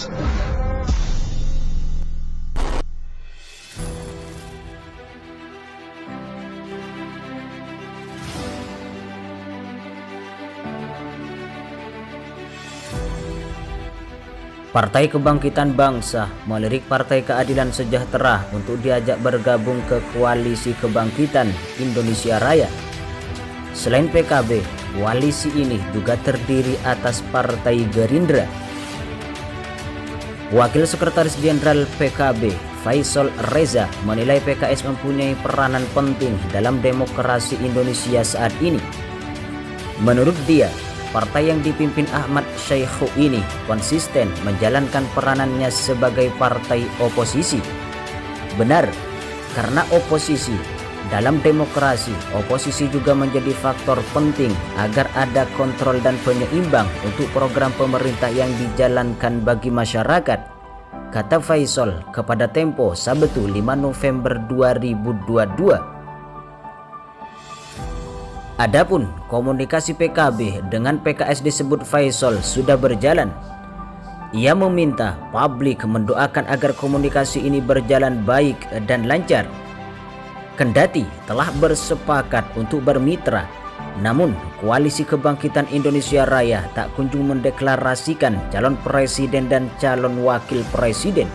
Partai Kebangkitan Bangsa melirik Partai Keadilan Sejahtera untuk diajak bergabung ke Koalisi Kebangkitan Indonesia Raya. Selain PKB, koalisi ini juga terdiri atas Partai Gerindra. Wakil Sekretaris Jenderal PKB, Faisal Reza, menilai PKS mempunyai peranan penting dalam demokrasi Indonesia saat ini. Menurut dia, partai yang dipimpin Ahmad Syahihu ini konsisten menjalankan peranannya sebagai partai oposisi. Benar, karena oposisi dalam demokrasi, oposisi juga menjadi faktor penting agar ada kontrol dan penyeimbang untuk program pemerintah yang dijalankan bagi masyarakat, kata Faisal kepada Tempo Sabtu 5 November 2022. Adapun komunikasi PKB dengan PKS disebut Faisal sudah berjalan. Ia meminta publik mendoakan agar komunikasi ini berjalan baik dan lancar. Kendati telah bersepakat untuk bermitra, namun Koalisi Kebangkitan Indonesia Raya tak kunjung mendeklarasikan calon presiden dan calon wakil presiden.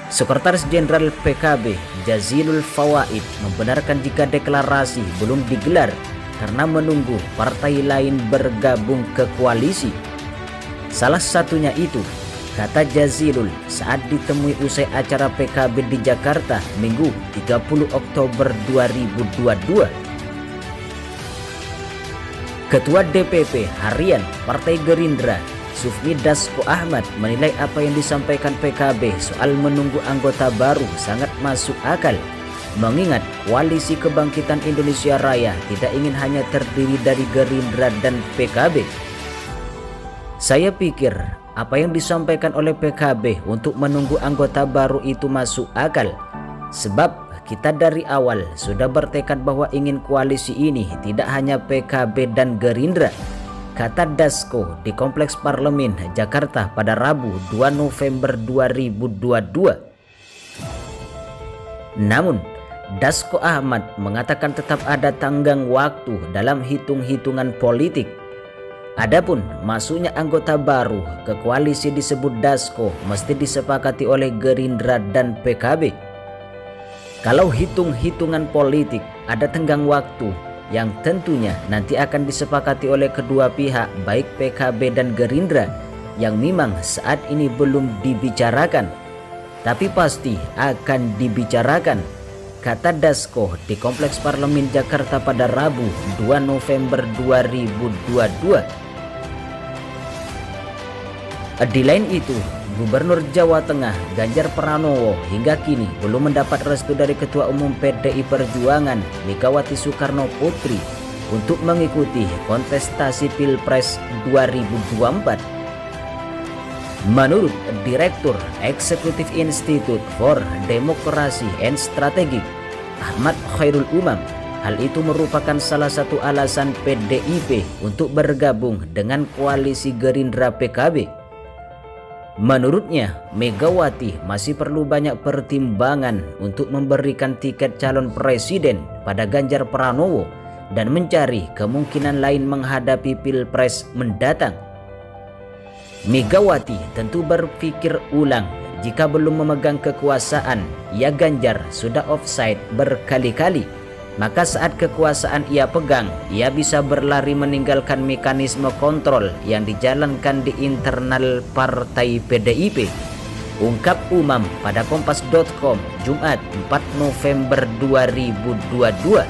Sekretaris Jenderal PKB Jazilul Fawaid membenarkan jika deklarasi belum digelar karena menunggu partai lain bergabung ke koalisi. Salah satunya itu, kata Jazilul saat ditemui usai acara PKB di Jakarta Minggu 30 Oktober 2022. Ketua DPP Harian Partai Gerindra Sufmi Dasko Ahmad menilai apa yang disampaikan PKB soal menunggu anggota baru sangat masuk akal, mengingat Koalisi Kebangkitan Indonesia Raya tidak ingin hanya terdiri dari Gerindra dan PKB. Saya pikir apa yang disampaikan oleh PKB untuk menunggu anggota baru itu masuk akal, sebab kita dari awal sudah bertekad bahwa ingin koalisi ini tidak hanya PKB dan Gerindra, kata Dasko di Kompleks Parlemen Jakarta pada Rabu 2 November 2022. Namun, Dasko Ahmad mengatakan tetap ada tenggang waktu dalam hitung-hitungan politik. Adapun masuknya anggota baru ke koalisi disebut Dasko mesti disepakati oleh Gerindra dan PKB. Kalau hitung-hitungan politik ada tenggang waktu yang tentunya nanti akan disepakati oleh kedua pihak baik PKB dan Gerindra yang memang saat ini belum dibicarakan, tapi pasti akan dibicarakan, kata Dasko di Kompleks Parlemen Jakarta pada Rabu 2 November 2022. Di lain itu, Gubernur Jawa Tengah Ganjar Pranowo hingga kini belum mendapat restu dari Ketua Umum PDI Perjuangan Megawati Soekarno Putri untuk mengikuti kontestasi Pilpres 2024. Menurut Direktur Eksekutif Institute for Democracy and Strategy Ahmad Khairul Umam, hal itu merupakan salah satu alasan PDIP untuk bergabung dengan koalisi Gerindra PKB. Menurutnya, Megawati masih perlu banyak pertimbangan untuk memberikan tiket calon presiden pada Ganjar Pranowo dan mencari kemungkinan lain menghadapi Pilpres mendatang. Megawati tentu berpikir ulang jika belum memegang kekuasaan, ya Ganjar sudah offside berkali-kali. Maka saat kekuasaan ia pegang, ia bisa berlari meninggalkan mekanisme kontrol yang dijalankan di internal partai PDIP, ungkap Umam pada Kompas.com Jumat 4 November 2022.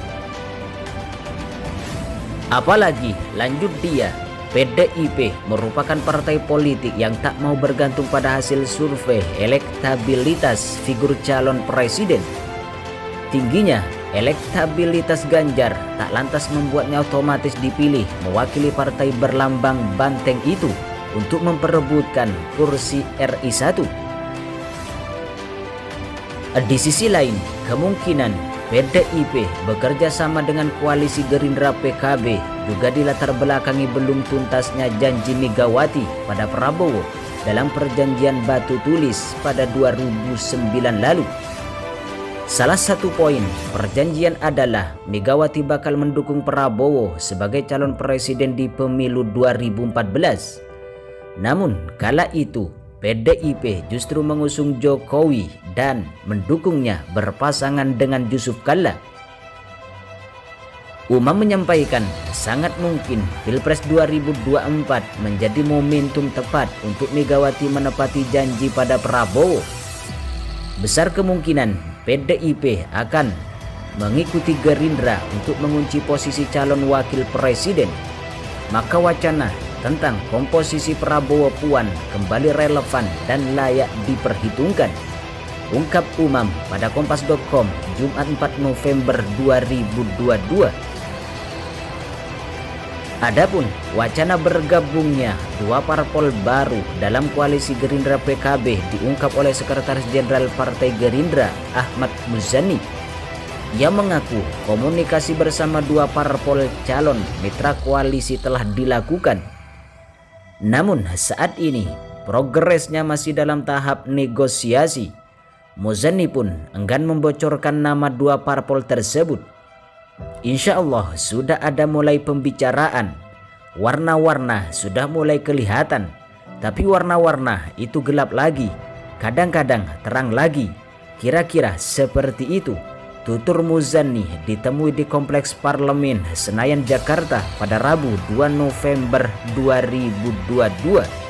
Apalagi, lanjut dia, PDIP merupakan partai politik yang tak mau bergantung pada hasil survei elektabilitas figur calon presiden. Tingginya elektabilitas Ganjar tak lantas membuatnya otomatis dipilih mewakili partai berlambang banteng itu untuk memperebutkan kursi RI 1. Di sisi lain, kemungkinan PDIP bekerja sama dengan koalisi Gerindra PKB juga dilatar belakangi belum tuntasnya janji Megawati pada Prabowo dalam perjanjian batu tulis pada 2009 lalu. Salah satu poin perjanjian adalah Megawati bakal mendukung Prabowo sebagai calon presiden di pemilu 2014. Namun kala itu PDIP justru mengusung Jokowi dan mendukungnya berpasangan dengan Yusuf Kalla. Umam menyampaikan sangat mungkin Pilpres 2024 menjadi momentum tepat untuk Megawati menepati janji pada Prabowo. Besar kemungkinan PDIP akan mengikuti Gerindra untuk mengunci posisi calon wakil presiden. Maka wacana tentang komposisi Prabowo Puan kembali relevan dan layak diperhitungkan, ungkap Umam pada kompas.com Jumat 4 November 2022. Adapun wacana bergabungnya dua parpol baru dalam koalisi Gerindra PKB diungkap oleh Sekretaris Jenderal Partai Gerindra Ahmad Muzani. Ia mengaku komunikasi bersama dua parpol calon mitra koalisi telah dilakukan. Namun saat ini progresnya masih dalam tahap negosiasi. Muzani pun enggan membocorkan nama dua parpol tersebut. Insya Allah sudah ada mulai pembicaraan. Warna-warna sudah mulai kelihatan. Tapi warna-warna itu gelap lagi, kadang-kadang terang lagi. Kira-kira seperti itu tutur Muzani ditemui di Kompleks Parlemen Senayan Jakarta pada Rabu 2 November 2022.